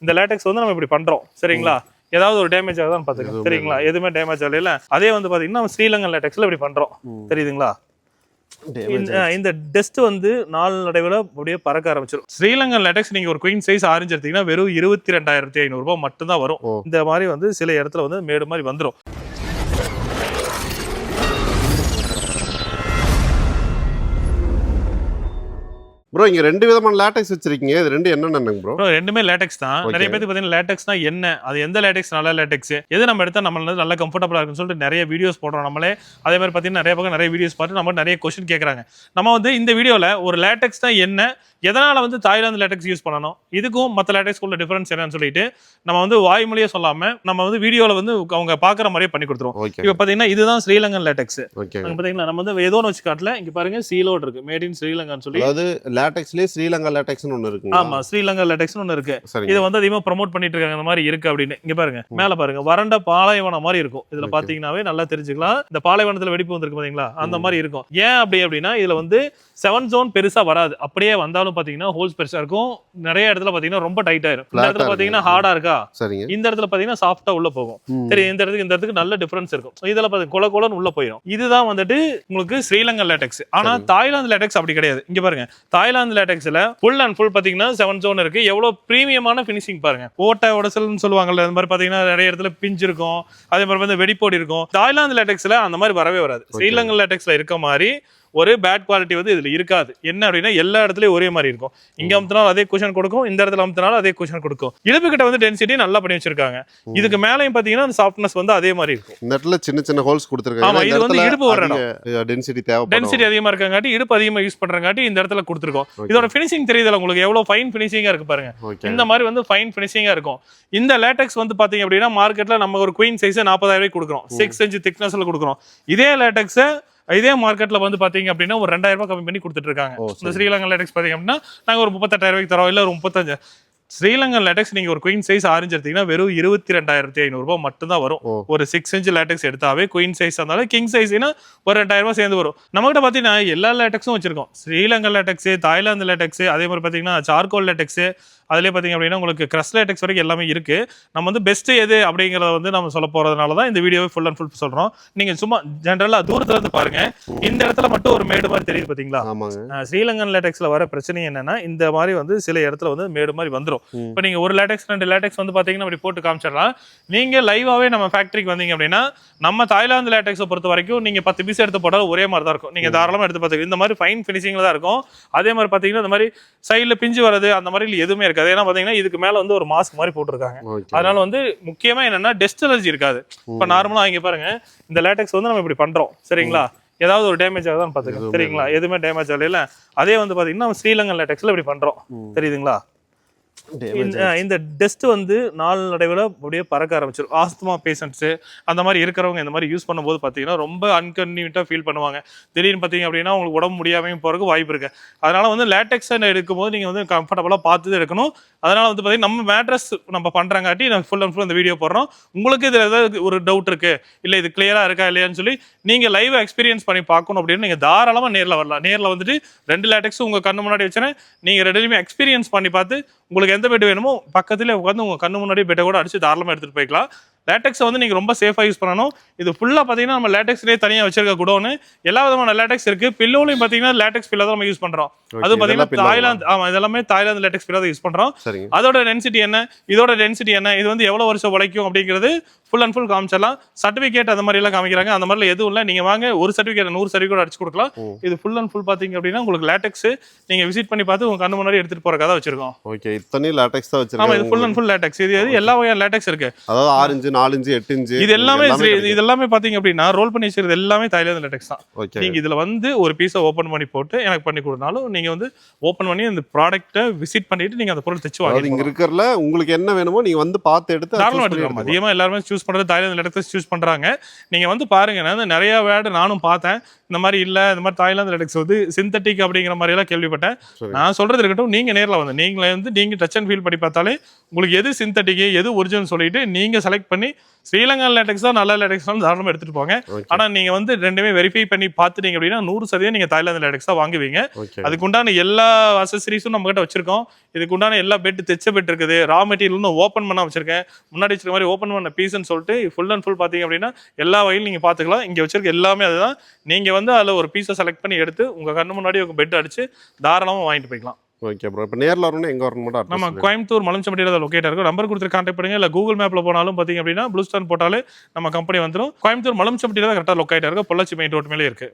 இந்த லேட்டெக்ஸ் வந்து நம்ம இப்படி பண்றோம் சரிங்களா. ஏதாவது ஒரு டேமேஜ் ஆகுதான்னு பாத்துக்கோங்க சரிங்களா. எதுவுமே டேமேஜ் ஆகல. அதே வந்து பாத்தீங்கன்னா நம்ம ஸ்ரீலங்கன் லேட்டெக்ஸ்ல இப்படி பண்றோம் தெரியுதுங்களா. இந்த டெஸ்ட் வந்து நாளடைவில் அப்படியே பறக்க ஆரம்பிச்சிடும். ஸ்ரீலங்கன் லேட்டெக்ஸ் நீங்க ஒரு குயின் சைஸ் ஆரஞ்சு எடுத்தீங்கன்னா வெறும் 22,500 ரூபாய் மட்டும் தான் வரும். இந்த மாதிரி வந்து சில இடத்துல வந்து மேடு மாதிரி வந்துடும். ப்ரோ இங்க ரெண்டு விதமான லேட்டெக்ஸ் வச்சிருக்கீங்க. இது ரெண்டு என்னென்னங்க ப்ரோ? ரெண்டுமே லேட்டெக்ஸ் தான். நிறைய பேருக்கு பாத்தீங்கன்னா லேட்டெக்ஸ்னா என்ன, அது எந்த லேட்டெக்ஸ் நல்ல லேட்டெக்ஸ், எது நம்ம எடுத்தா நம்ம நல்ல கம்ஃபர்டபுளா இருக்குன்னு சொல்லிட்டு நிறைய வீடியோஸ் போடுறோம் நம்மளே. அதே மாதிரி பாத்தீங்கன்னா நிறைய பக்கம் நிறைய வீடியோஸ் பார்த்து நம்ம நிறைய கொஸ்டின் கேட்கறாங்க. நம்ம வந்து இந்த வீடியோல ஒரு லேட்டெக்ஸ்னா என்ன, எதனால வந்து தாய்லாந்து லேட்டெக்ஸ் யூஸ் பண்ணணும், இதுக்கும் மற்ற லேட்டெக்ஸ் உள்ள டிஃபரன்ஸ் என்னன்னு சொல்லிட்டு நம்ம வந்து வாய்மொழியே சொல்லாம நம்ம வந்து வீடியோல வந்து அவங்க பாக்குற மாதிரியே பண்ணி கொடுத்துருவோம். இப்ப பாத்தீங்கன்னா இதுதான் ஸ்ரீலங்கன் லேட்டெக்ஸ். பாத்தீங்கன்னா நம்ம வந்து ஏதோ வச்சு காட்டல, இங்க பாருங்க சீலோட் இருக்கு, மேட் இன் ஸ்ரீலங்கான்னு சொல்லி. அதாவது லேட்டெக்ஸ்லயே ஸ்ரீலங்கா லேட்டெக்ஸ்னு ஒன்னு இருக்கு. ஆமா, ஸ்ரீலங்கா லேட்டெக்ஸ்னு ஒன்னு இருக்கு. இது வந்து அதிகமா ப்ரோமோட் பண்ணிட்டு இருக்காங்க இந்த மாதிரி இருக்கு அப்படின்னு. இங்க பாருங்க மேல பாருங்க வறண்ட பாலைவனம் மாதிரி இருக்கும். இதுல பாத்தீங்கன்னாவே நல்லா தெரிஞ்சுக்கலாம். இந்த பாலைவனத்துல வெடிப்பு வந்திருக்கு பாத்தீங்களா, அந்த மாதிரி இருக்கும். ஏன் அப்படின்னா இதுல வந்து 7 ஜோன் பெருசா வராது. அப்படியே வந்தாலும் பாத்தீங்கன்னா ஹோல்ஸ் பெருசா இருக்கும். நிறைய இடத்துல பாத்தீங்கன்னா ரொம்ப டைட் ஆயிரும். இந்த இடத்துல பாத்தீங்கன்னா ஹார்டா இருக்கா, இந்த இடத்துல பாத்தீங்கன்னா சாஃப்டா உள்ள போகும். சரி, இந்த இடத்துக்கு நல்ல டிஃபரன்ஸ் இருக்கும். இதெல்லாம் பாத்தீங்கன்னா கொல கொலன்னு உள்ள போயிடும். இதுதான் வந்துட்டு உங்களுக்கு ஸ்ரீலங்கன் லேட்டெக்ஸ். ஆனா தாய்லாந்து லேட்டெக்ஸ் அப்படி கிடையாது. இங்க பாருங்க தாய்லாந்து லேட்டெக்ஸ்ல ஃபுல் அண்ட் ஃபுல் பாத்தீங்கன்னா 7 ஜோன் இருக்கு. எவ்வளவு பிரீமியமான ஃபினிஷிங் பாருங்க. ஓட்ட உடசல்னு சொல்லுவாங்கல்ல, அந்த மாதிரி பாத்தீங்கன்னா நிறைய இடத்துல பிஞ்சு இருக்கும். அதே மாதிரி வந்து வெடிப்போடி இருக்கும். தாய்லாந்து லேட்டெக்ஸ்ல அந்த மாதிரி வரவே வராது. ஸ்ரீலங்கன் லேட்டெக்ஸ்ல இருக்க மாதிரி ஒரு பேட் குவாலிட்டி வந்து இதுல இருக்காது. என்ன அப்படின்னா எல்லா இடத்துலயும் ஒரே மாதிரி இருக்கும். இங்க அமுத்தினாலும் அதே குஷன் கொடுக்கும், இந்த இடத்துல அமுத்தினாலும் அதே குஷன் கொடுக்கும். இடுப்பு கிட்ட வந்து டென்சிட்டி நல்லா பண்ணி வச்சிருக்காங்க. இதுக்கு மேலையும் பாத்தீங்கன்னா அந்த சாஃப்ட்னஸ் வந்து அதே மாதிரி இருக்கும். இந்த இடத்துல சின்ன சின்ன ஹோல்ஸ் கொடுத்திருக்காங்க. ஆமா, இது வந்து இடுப்பு வர இடம். டென்சிட்டி தேவை, டென்சிட்டி அதிகமா இருக்கங்காட்டி இடுப்பு அதிகமா யூஸ் பண்றங்காட்டி இந்த இடத்துல கொடுத்திருக்கோம். இதோட ஃபினிஷிங் தெரியுதுல உங்களுக்கு, எவ்வளவு ஃபைன் ஃபினிஷிங்கா இருக்கு பாருங்க. இந்த மாதிரி வந்து ஃபைன் ஃபினிஷிங்கா இருக்கும். இந்த லேட்டெக்ஸ் வந்து பாத்தீங்க அப்படின்னா மார்க்கெட்ல நம்ம ஒரு குயின் சைஸ் 40,000 ரூபாய்க்கு கொடுக்குறோம். 6 inch திக்னஸ்ல கொடுக்குறோம். இதே லேட்டெக்ஸ் இதே மார்க்கெட்ல வந்து பாத்தீங்க அப்படின்னா ஒரு 2,000 ரூபாய் கம்மி பண்ணி கொடுத்துட்டு இருக்காங்க. இந்த ஸ்ரீலங்கன் லேட்டெக்ஸ் பாத்தீங்க அப்படின்னா நாங்க ஒரு 38,000 ரூபாய்க்கு தரோம், இல்ல ஒரு 35. ஸ்ரீலங்கன் லேட்டெக்ஸ் நீங்க ஒரு குயின் சைஸ் ஆரஞ்சு எடுத்தீங்கன்னா வெறும் 22,500 ரூபாய் மட்டும் தான் வரும். ஒரு 6 inch லேட்டெக்ஸ் எடுத்தாவே குயின் சைஸ் இருந்தாலும் கிங் சைஸ்னா ஒரு 2,000 ரூபாய் சேர்ந்து வரும். நம்ம கிட்ட பாத்தீங்கன்னா எல்லா லேட்டெக்ஸும் வச்சிருக்கோம். ஸ்ரீலங்கன் லேட்டெக்ஸ், தாய்லாந்து லேட்டெக்ஸ், அதே மாதிரி பாத்தீங்கன்னா சார்கோல் லேட்டெக்ஸ், அதுலேயே பார்த்தீங்க அப்படின்னா உங்களுக்கு கிரஸ் லேட்டெக்ஸ் வரைக்கும் எல்லாமே இருக்கு. நம்ம வந்து பெஸ்ட் எது அப்படிங்கிறத வந்து நம்ம சொல்ல போறதுனால தான் இந்த வீடியோவை ஃபுல் அண்ட் ஃபுல் சொல்றோம். நீங்க சும்மா ஜென்ரலா தூரத்துல இருந்து பாருங்க. இந்த இடத்துல மட்டும் ஒரு மேடு மாதிரி தெரியுது பாத்தீங்களா. ஸ்ரீலங்கன் லேட்டெக்ஸ்ல வர பிரச்சனை என்னன்னா இந்த மாதிரி வந்து சில இடத்துல வந்து மேடு மாதிரி வந்துடும். இப்போ நீங்க ஒரு லேட்டெக்ஸ் 2 லேட்டெக்ஸ் வந்து பாத்தீங்கன்னா அப்படி போட்டு காமிச்சிடலாம். நீங்க லைவாவே நம்ம ஃபேக்டரிக்கு வந்தீங்க அப்படின்னா நம்ம தாய்லாந்து லேட்டெக்ஸை பொறுத்த வரைக்கும் நீங்க 10 பீஸ் எடுத்து போட்டாலும் ஒரே மாதிரி தான் இருக்கும். நீங்க தாராளமா எடுத்து பார்த்துக்க. இந்த மாதிரி ஃபைன் ஃபினிஷிங்ல தான் இருக்கும். அதே மாதிரி பாத்தீங்கன்னா இந்த மாதிரி சைட்ல பிஞ்சு வரது அந்த மாதிரி எதுவுமே இருக்காது. ஏன்னா பாத்தீங்கன்னா இதுக்கு மேல வந்து ஒரு மாஸ்க் மாதிரி போட்டுருக்காங்க. அதனால வந்து முக்கியமா என்னன்னா டஸ்ட் அலர்ஜி இருக்காது. இப்ப நார்மலா இங்க பாருங்க இந்த லேட்டெக்ஸ் வந்து நம்ம இப்படி பண்றோம் சரிங்களா. ஏதாவது ஒரு டேமேஜ் ஆகுதான்னு பாத்துக்கோங்க சரிங்களா. எதுவுமே டேமேஜ் ஆகல. அதே வந்து பாத்தீங்கன்னா நம்ம ஸ்ரீலங்கன் லேட்டெக்ஸ்ல இப்படி பண்றோம் தெரியுதுங்களா. இந்த டெஸ்ட் வந்து நாளடைவில் அப்படியே பறக்க ஆரம்பிச்சிடும். ஆஸ்துமா பேஷண்ட்ஸு அந்த மாதிரி இருக்கிறவங்க இந்த மாதிரி யூஸ் பண்ணும்போது பார்த்தீங்கன்னா ரொம்ப அன்கன்வீனியன்ட்டாக ஃபீல் பண்ணுவாங்க. திடீர்னு பார்த்தீங்க அப்படின்னா உங்களுக்கு உடம்பு முடியாமல் போகிறதுக்கு வாய்ப்பு இருக்கு. அதனால வந்து லேட்டெக்ஸ் எடுக்கும்போது நீங்கள் வந்து கம்ஃபர்டபுளாக பார்த்து எடுக்கணும். அதனால வந்து பார்த்தீங்கன்னா நம்ம மேட்ரஸ் நம்ம பண்ணுறங்காட்டி நான் ஃபுல் அண்ட் ஃபுல் இந்த வீடியோ போடுறோம். உங்களுக்கு இதில் ஏதாவது ஒரு டவுட் இருக்கு, இல்லை இது கிளியராக இருக்கா இல்லையான்னு சொல்லி நீங்கள் லைவ் எக்ஸ்பீரியன்ஸ் பண்ணி பார்க்கணும் அப்படின்னு நீங்கள் தாராளமாக நேரில் வரலாம். நேரில் வந்துட்டு 2 லேட்டெக்ஸும் உங்கள் கண்ணு முன்னாடி வச்சுன்னா நீங்கள் 2லையுமே எக்ஸ்பீரியன்ஸ் பண்ணி பார்த்து உங்களுக்கு எந்த பெட் வேணுமோ பக்கத்துல உட்காந்து உங்க கண்ணு முன்னாடி பெட்டை கூட அடிச்சு தாராளமா எடுத்துட்டு போய்க்கலாம். லேட்டெக்ஸ் வந்து நீங்க ரொம்ப சேஃபா யூஸ் பண்ணணும். இது ஃபுல்லா பாத்தீங்கன்னா நம்ம லேட்டெக்ஸ்லயே தனியா வச்சிருக்க குடோன்னு எல்லா விதமான லேட்டெக்ஸ் இருக்கு. பில்லோலையும் பாத்தீங்கன்னா லேட்டெக்ஸ் பில்லோ தான் நம்ம யூஸ் பண்றோம். அது பாத்தீங்கன்னா தாய்லாந்து, ஆமா இதெல்லாமே தாய்லாந்து லேட்டெக்ஸ் பில்லோ தான் யூஸ் பண்றோம். அதோட டென்சிட்டி என்ன, இதோட டென்சிட்டி என்ன, இது வந்து எவ்வளவு வருஷம் உழைக்கும் அப்படிங்கிறது ஃபுல் அண்ட் ஃபுல் காமிச்சிடலாம். சர்டிஃபிகேட் அந்த மாதிரி எல்லாம் காமிக்கிறாங்க. அந்த மாதிரி எதுவும் இல்லை. நீங்க வாங்க ஒரு சர்டிஃபிகேட் 100 சர்டிஃபிகேட் அடிச்சு கொடுக்கலாம். இது ஃபுல் அண்ட் ஃபுல் பாத்தீங்க அப்படின்னா உங்களுக்கு லேட்டெக்ஸ் நீங்க விசிட் பண்ணி பார்த்து உங்க கண்ணு முன்னாடி எடுத்துட்டு போறதுக்காக தான் வச்சிருக்கோம். ஓகே, இத்தனை லேட்டெக்ஸ் தான் வச்சிருக்கோம். ஆமா, இது ஃபுல் அண்ட் ஃபுல் லேட்டெக்ஸ். இது எல்லா வகையான லேட்டெக்ஸ் இருக்கு. அதாவது 6 inch 4 inch 8 inch இது எல்லாமே பாத்தீங்க அப்படின்னா ரோல் பண்ணி வச்சிருக்கிறது எல்லாமே தாய்லாந்து லேட்டெக்ஸ் தான். நீங்க இதுல வந்து ஒரு பீஸை ஓபன் பண்ணி போட்டு எனக்கு பண்ணி கொடுத்தாலும் நீங்க வந்து ஓபன் பண்ணி அந்த ப்ராடக்ட்டை விசிட் பண்ணிட்டு நீங்க அந்த பொருள் தச்சு வாங்க. இங்க இருக்கறல உங்களுக்கு என்ன வேணுமோ நீங்க வந்து பார்த்து எடுத்து தாராளமா எடுத்துக்கலாம். அதிகமா எல்லாரும் சூஸ் சூஸ் பண்ணுறது தாய்லாந்து லேட்டக்ஸ் சூஸ் பண்ணுறாங்க. நீங்கள் வந்து பாருங்க, நான் வந்து நிறையா வேர்டு நானும் பார்த்தேன். இந்த மாதிரி இல்லை, இந்த மாதிரி தாய்லாந்து லேட்டக்ஸ் வந்து சிந்தட்டிக் அப்படிங்கிற மாதிரியெல்லாம் கேள்விப்பட்டேன். நான் சொல்கிறது இருக்கட்டும், நீங்கள் நேரில் வந்து நீங்கள் டச் அண்ட் ஃபீல் பண்ணி பார்த்தாலே உங்களுக்கு எது சிந்தட்டிக் எது ஒரிஜினல் சொல்லிட்டு நீங்கள் செலக்ட் பண்ணி ஸ்ரீலங்கா லேட்டக்ஸ் தான் நல்ல லேட்டக்ஸ் தாராளமாக எடுத்துகிட்டு போங்க. ஆனால் நீங்கள் வந்து ரெண்டுமே வெரிஃபை பண்ணி பார்த்துட்டீங்க அப்படின்னா 100% நீங்கள் தாய்லாந்து லேட்டக்ஸ் தான் வாங்குவீங்க. அதுக்குண்டான எல்லா அசசரிஸும் நம்ம கிட்ட வச்சிருக்கோம். இதுக்குண்டான எல்லா பெட் தைச்ச பெட் இருக்குது. ரா மெட்டீரியல் ஓப்பன் பண்ண வச்சிருக்கேன். முன்னாடி வச்சிருக்க மாதிரி ஓப்பன் பண்ண பீஸ்ன்னு சொல்லிட்டு ஃபுல் அண்ட் ஃபுல் பார்த்தீங்க அப்படின்னா எல்லா வகையிலும் நீங்கள் பார்த்துக்கலாம். இங்கே வச்சிருக்க எல்லாமே அதுதான். நீங்கள் வந்து அதில் ஒரு பீஸை செலக்ட் பண்ணி எடுத்து உங்கள் கண்ணு முன்னாடி உங்கள் பெட் அடிச்சு தாராளமாக வாங்கிட்டு போய்க்கலாம். Okay bro. இப்போ நேரில் வரணும்னா எங்கே வரணும் மட்டும் நம்ம கோயம்புத்தூர் மலம்சம்பட்டியில் லொக்கேட் இருக்கும். நம்பர் கொடுத்து கான்டாக்ட் பண்ணுங்க. இல்லை கூகுள் மேப்பில் போனாலும் பார்த்தீங்க அப்படின்னா ப்ளூ ஸ்டார் போட்டாலே நம்ம கம்பெனி வந்துடும். கோயம்புத்தூர் மலம்சம்பட்டியில் தான் கரெக்டாக லொக்கேட் இருக்கும். பொள்ளாச்சி மெயின் ரோட் மேலே இருக்குது.